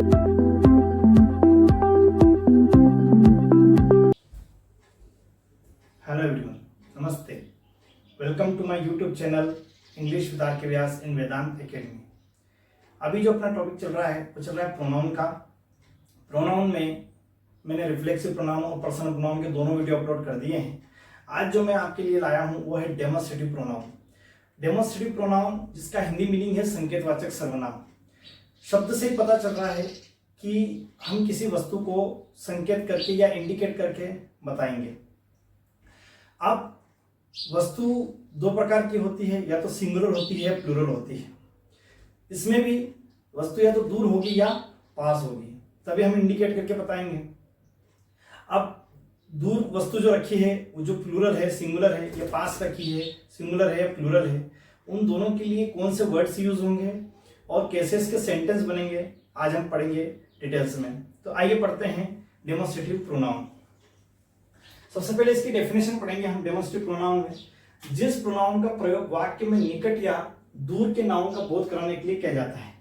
Hello everyone, नमस्ते। Welcome to my YouTube channel English with R K Vyas in Vedanta academy. अभी जो अपना topic चल रहा है वो चल रहा है प्रोनाउन का। प्रोनाउन में मैंने रिफ्लेक्सिव प्रोनाउन और पर्सनल प्रोनाउन के दोनों वीडियो अपलोड कर दिए हैं। आज जो मैं आपके लिए लाया हूँ वो है डेमोस्ट्रेटिव प्रोनाउन। डेमोस्ट्रेटिव प्रोनाउन जिसका हिंदी मीनिंग है संकेतवाचक सर्वनाम। शब्द से ही पता चल रहा है कि हम किसी वस्तु को संकेत करके या इंडिकेट करके बताएंगे। अब वस्तु दो प्रकार की होती है, या तो सिंगुलर होती है या प्लूरल होती है। इसमें भी वस्तु या तो दूर होगी या पास होगी, तभी हम इंडिकेट करके बताएंगे। अब दूर वस्तु जो रखी है वो जो प्लूरल है, सिंगुलर है, या पास रखी है, सिंगुलर है या प्लूरल है, उन दोनों के लिए कौन से वर्ड्स यूज होंगे और कैसे इसके सेंटेंस बनेंगे, आज हम पढ़ेंगे डिटेल्स में। तो आइए पढ़ते हैं डेमोस्ट्रेटिव प्रोनाउन। सबसे पहले इसकी डेफिनेशन पढ़ेंगे हम। डेमोस्ट्रेटिव प्रोनाउन में जिस प्रोनाउन का प्रयोग वाक्य में निकट या दूर के नाउन का बोध कराने के लिए किया जाता है।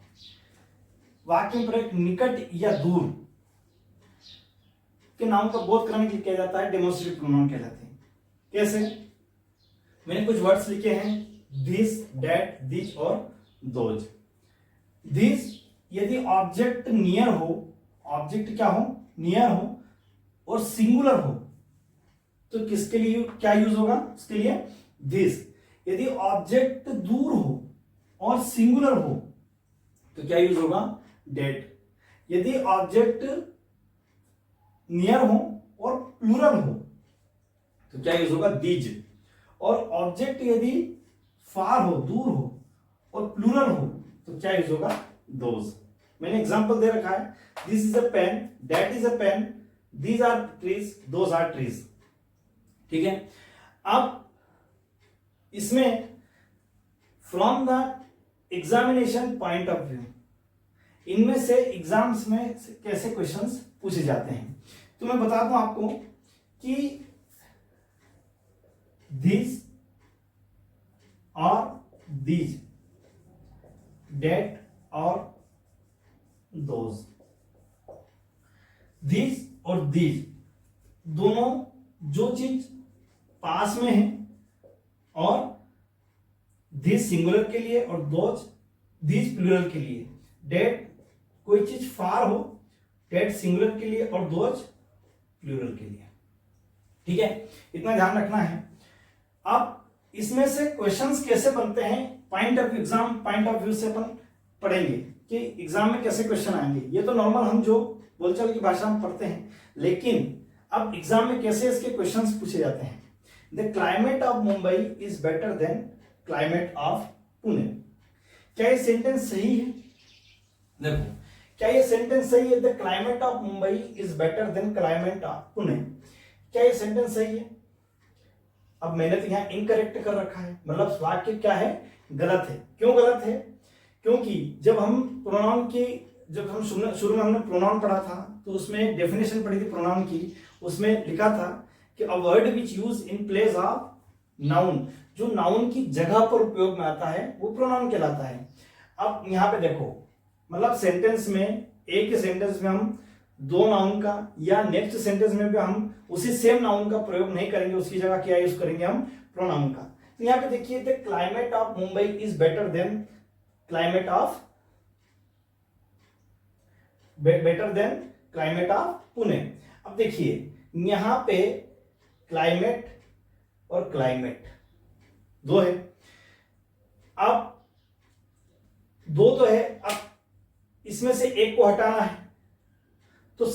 वाक्य में प्रयोग निकट या दूर के नाउन का बोध कराने के लिए किया जाता है, डेमोस्ट्रेटिव प्रोनाउन कहलाते हैं। कैसे? मैंने कुछ वर्ड्स लिखे हैं, दिस, दैट, दिस और दोज। दिस यदि ऑब्जेक्ट नियर हो, ऑब्जेक्ट क्या हो, नियर हो और सिंगुलर हो, तो किसके लिए क्या यूज होगा? इसके लिए दिस। यदि ऑब्जेक्ट दूर हो और सिंगुलर हो तो क्या यूज होगा? डेट। यदि ऑब्जेक्ट नियर हो और प्लूरल हो तो क्या यूज होगा? दीज। और ऑब्जेक्ट यदि फार हो, दूर हो और प्लूरल हो तो क्या यूज होगा? दोज। मैंने एग्जांपल दे रखा है, this is a pen, that is a pen, these are trees, those are trees. ठीक है। अब इसमें from the examination point of view, इनमें से एग्जाम्स में कैसे क्वेश्चंस पूछे जाते हैं, तो मैं बता दूं आपको कि दिस और दीज, डेट और दोज। दिस और दीज दोनों जो चीज पास में है, और दिस सिंगुलर के लिए और दोज, दिस प्लूरल के लिए। डेट कोई चीज फार हो, डेट सिंगुलर के लिए और दोज प्लूरल के लिए। ठीक है, इतना ध्यान रखना है। अब इसमें से क्वेश्चंस कैसे बनते हैं, point of exam point of view से अपन पढ़ेंगे कि एग्जाम में कैसे क्वेश्चन आएंगे। ये तो नॉर्मल हम जो बोलचाल की भाषा में पढ़ते हैं, लेकिन अब एग्जाम में कैसे इसके क्वेश्चंस पूछे जाते हैं। The climate of Mumbai is better than climate of Pune. क्या ये सेंटेंस सही है? देखो, क्या ये सेंटेंस सही है? The climate of Mumbai is better than climate of Pune. क्या ये सेंटेंस सही है? अब मैंने तो यहां इनकरेक्ट कर रखा है, मतलब वाक्य क्या है? गलत है। क्यों गलत है? क्योंकि जब हम प्रोनाउन की, जब हम शुरू में हमने प्रोनाउन पढ़ा था तो उसमें डेफिनेशन पढ़ी थी प्रोनाउन की। उसमें लिखा था कि a word which use in place of noun, जो नाउन की जगह पर उपयोग में आता है वो प्रोनाउन कहलाता है। अब यहां पे देखो, मतलब सेंटेंस में, एक ही सेंटेंस में हम दो नाउन का या नेक्स्ट सेंटेंस में भी हम उसी सेम नाउन का प्रयोग नहीं करेंगे, उसकी जगह क्या यूज करेंगे? हम प्रोनाउन का। तो यहां पे देखिए, the climate of Mumbai is better than climate of Pune. अब देखिए यहां पे क्लाइमेट और क्लाइमेट दो है। अब दो तो है, अब इसमें से एक को हटाना है, तो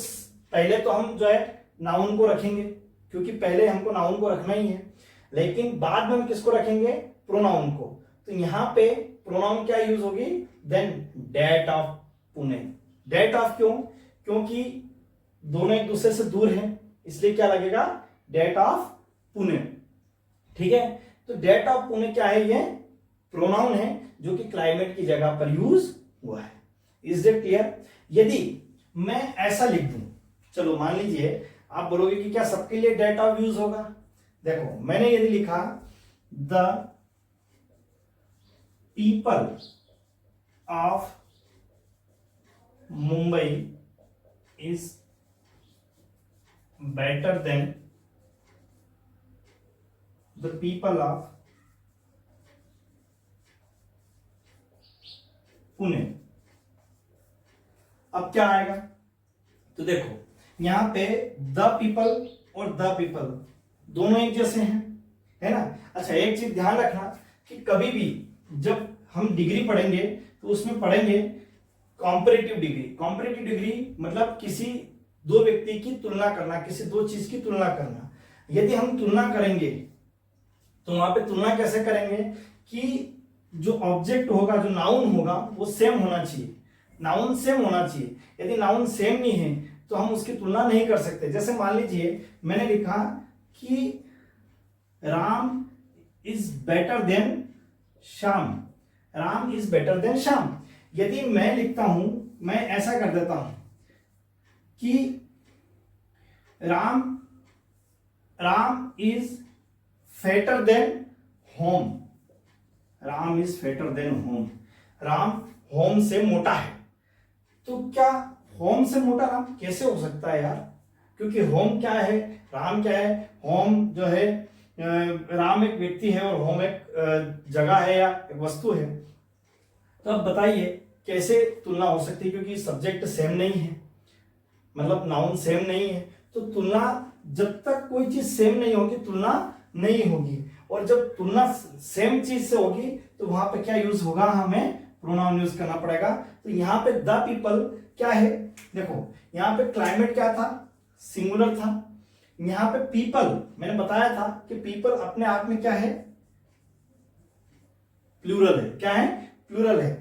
पहले तो हम जो है नाउन को रखेंगे, क्योंकि पहले हमको नाउन को रखना ही है, लेकिन बाद में हम किसको रखेंगे? प्रोनाउन को। तो यहां पे प्रोनाउन क्या यूज होगी? Than that of Pune. That of क्यों? क्योंकि दोनों एक दूसरे से दूर हैं, इसलिए क्या लगेगा? That of Pune. ठीक है, तो डेट ऑफ पुणे क्या है? ये प्रोनाउन है जो कि क्लाइमेट की जगह पर यूज हुआ है। Is it clear? यदि मैं ऐसा लिख दूं, चलो मान लीजिए, आप बोलोगे कि क्या सबके लिए डेट ऑफ यूज होगा? देखो, मैंने यदि लिखा the people of Mumbai is better than the people of Pune. अब क्या आएगा, तो देखो यहां पे द पीपल और द पीपल दोनों एक जैसे हैं, है ना। अच्छा एक चीज ध्यान रखना कि कभी भी जब हम डिग्री पढ़ेंगे तो उसमें पढ़ेंगे कॉम्परेटिव डिग्री। कॉम्परेटिव डिग्री मतलब किसी दो व्यक्ति की तुलना करना, किसी दो चीज की तुलना करना। यदि हम तुलना करेंगे तो वहां पे तुलना कैसे करेंगे कि जो ऑब्जेक्ट होगा, जो नाउन होगा वो सेम होना चाहिए, नाउन सेम होना चाहिए। यदि नाउन सेम नहीं है तो हम उसकी तुलना नहीं कर सकते। जैसे मान लीजिए मैंने लिखा कि Ram is better than Shyam, Ram is better than Shyam. यदि मैं लिखता हूं, मैं ऐसा कर देता हूं कि Ram is fatter than Hom, Ram is fatter than Hom, Ram Hom से मोटा है। तो क्या होम से मोटा राम कैसे हो सकता है यार, क्योंकि होम क्या है, राम क्या है। होम जो है राम एक व्यक्ति है और होम एक जगह है या एक वस्तु है। तो अब बताइए कैसे तुलना हो सकती है, क्योंकि सब्जेक्ट सेम नहीं है, मतलब नाउन सेम नहीं है। तो तुलना, जब तक कोई चीज सेम नहीं होगी तुलना नहीं होगी। और जब तुलना सेम चीज से होगी तो वहां पे क्या यूज होगा, हमें प्रोनाउन यूज करना पड़ेगा। तो यहाँ पे द पीपल क्या है, देखो यहाँ पे क्लाइमेट क्या था, सिंगुलर था। यहाँ पे पीपल मैंने बताया था कि पीपल अपने आप में क्या है, प्लूरल है। क्या है, प्लूरल है।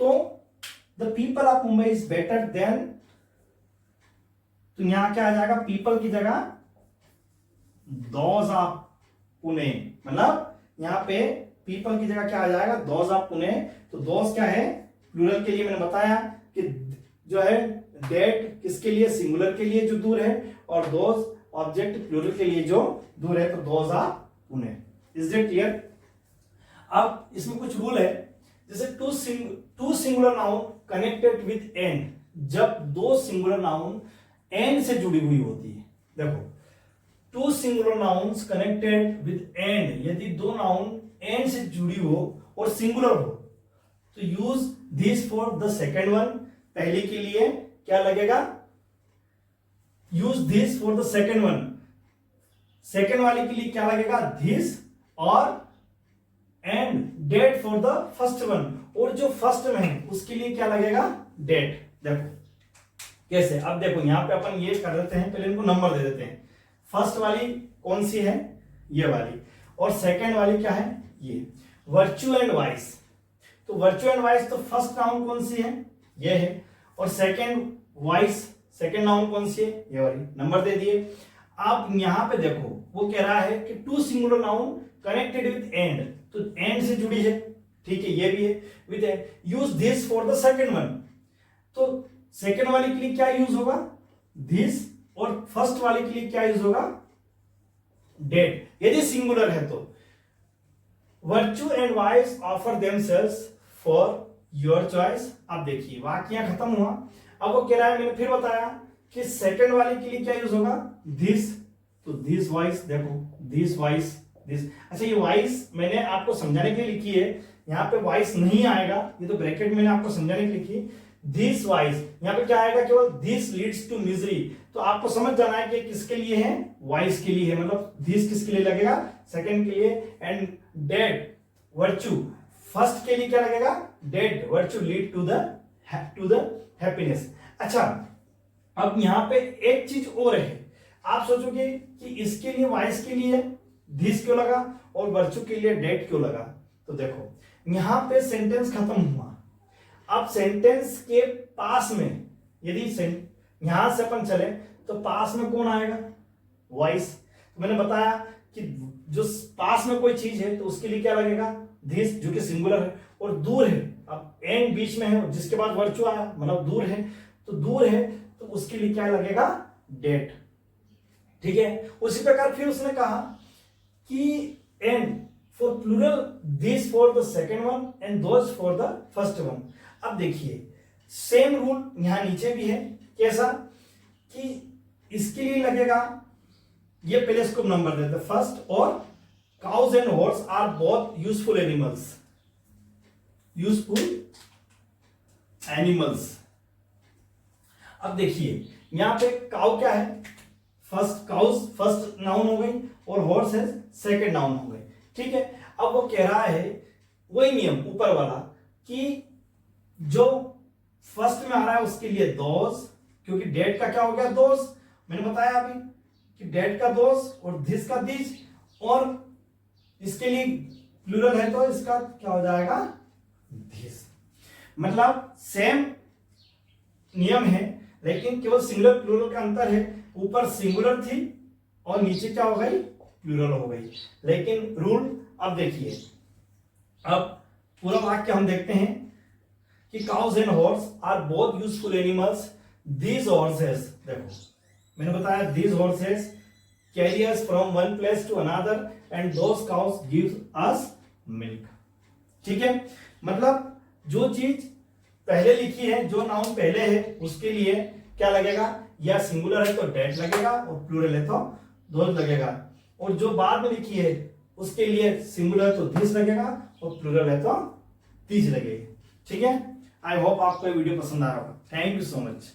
तो the people of Mumbai is better than, तो यहां क्या आ जाएगा, पीपल की जगह दोज ऑफ पुणे, मतलब यहां पे पीपल की जगह क्या आ जाएगा, दोज ऑफ पुणे। तो दोज क्या है, प्लूरल के लिए मैंने बताया कि जो है डेट किसके लिए, सिंगुलर के लिए जो दूर है, और दोज ऑब्जेक्ट प्लूरल के लिए जो दूर है, तो those of Pune. Is it clear. अब इसमें कुछ रूल है, जैसे two singular noun connected with and, जब दो सिंगुलर नाउन एंड से जुड़ी हुई होती है। देखो two singular nouns connected with and, यदि दो नाउन एंड से जुड़ी हो और सिंगुलर हो तो use this for the second one. पहले के लिए क्या लगेगा, use this for the second one. Second वाले के लिए क्या लगेगा, दिस, और and that for the first one, और जो फर्स्ट में है उसके लिए क्या लगेगा, डेट। देखो कैसे, अब देखो यहां पे अपन ये कर देते हैं, पहले इनको नंबर दे देते हैं। फर्स्ट वाली कौन सी है, ये वाली, और सेकंड वाली क्या है, ये वर्च्यू एंड वाइस। तो वर्च्यू एंड वाइस, तो फर्स्ट नाउन कौन सी है, ये है, और सेकंड वाइस, सेकंड नाउन कौन सी है, ये वाली। नंबर दे दिए। अब यहां पे देखो वो कह रहा है कि two singular noun connected with and, तो एंड से जुड़ी है, ठीक है, ये भी है with and. Use this for the second one, तो सेकंड वाले के लिए क्या यूज होगा, दिस, और फर्स्ट वाले के लिए क्या यूज होगा, डेट, यदि सिंगुलर है तो। Virtue and vice offer themselves for your choice. अब देखिए वाक्य खत्म हुआ। अब वो कह रहा है, मैंने फिर बताया कि सेकंड वाले के लिए क्या यूज होगा, दिस, तो दिस वाइस, देखो दिस वाइस, दिस। अच्छा ये वाइस मैंने आपको समझाने के लिए लिखी है, यहां पे वाइस नहीं आएगा, ये तो ब्रैकेट मैंने आपको समझाने के लिए लिखी। दिस वाइस, यहां पे क्या आएगा, केवल दिस लीड्स टू मिजरी। तो आपको समझ जाना है कि किसके लिए है, वाइस के लिए है, मतलब दिस किसके लिए लगेगा, सेकंड के लिए। एंड डेड वर्च्यू, फर्स्ट के लिए क्या लगेगा, that virtue lead to the happiness. अच्छा अब यहां पे एक चीज और है, आप सोचोगे कि इसके लिए, वाइस के लिए दिस क्यों लगा और वर्च्यू के लिए डेड क्यों लगा। तो देखो यहां पे सेंटेंस खत्म हुआ। अब सेंटेंस के पास में यदि यहां से अपन चले तो पास में कौन आएगा, वॉइस। तो मैंने बताया कि जो पास में कोई चीज है तो उसके लिए क्या लगेगा, दिस, जो कि सिंगुलर है, और दूर है, अब एंड बीच में है जिसके बाद वर्चू आया, मतलब दूर है, तो दूर है तो उसके लिए क्या लगेगा, डेट। ठीक है। उसी प्रकार फिर उसने कहा कि and for plural, this for the second one and those for the first one. अब देखिए सेम रूल यहां नीचे भी है। कैसा कि इसके लिए लगेगा, ये पहले इसको नंबर देते फर्स्ट, और cows and horse are both useful animals, useful animals. अब देखिए यहां पे काउ क्या है, फर्स्ट काउज फर्स्ट नाउन हो गई, और हॉर्स है सेकंड नाउन हो गई, ठीक है। अब वो कह रहा है वही नियम ऊपर वाला कि जो फर्स्ट में आ रहा है उसके लिए दोज, क्योंकि डेट का क्या हो गया दोज, मैंने बताया अभी कि डेट का दोज और दिस का दिस, और इसके लिए प्लूरल है तो इसका क्या हो जाएगा दिस। मतलब सेम नियम है, लेकिन केवल सिंगुलर प्लूरल का अंतर है, ऊपर सिंगुलर थी और नीचे क्या हो गई प्लूरल हो गई। लेकिन रूल अब देखिए, अब पूरा वाक्य हम देखते हैं कि cows and horse are both useful animals, these horses, देखो मैंने बताया these horses carry us from one place to another and those cows gives us milk, ठीक है। मतलब जो चीज पहले लिखी है, जो नाउन पहले है उसके लिए क्या लगेगा, या सिंगुलर है तो डेट लगेगा और प्लूरल है तो दोज लगेगा, और जो बाद में लिखी है उसके लिए सिंगुलर तो दिस लगेगा और प्लूरल है तो दिस लगेगा, ठीक है। आई होप आपको ये वीडियो पसंद आ रहा होगा। Thank you so much.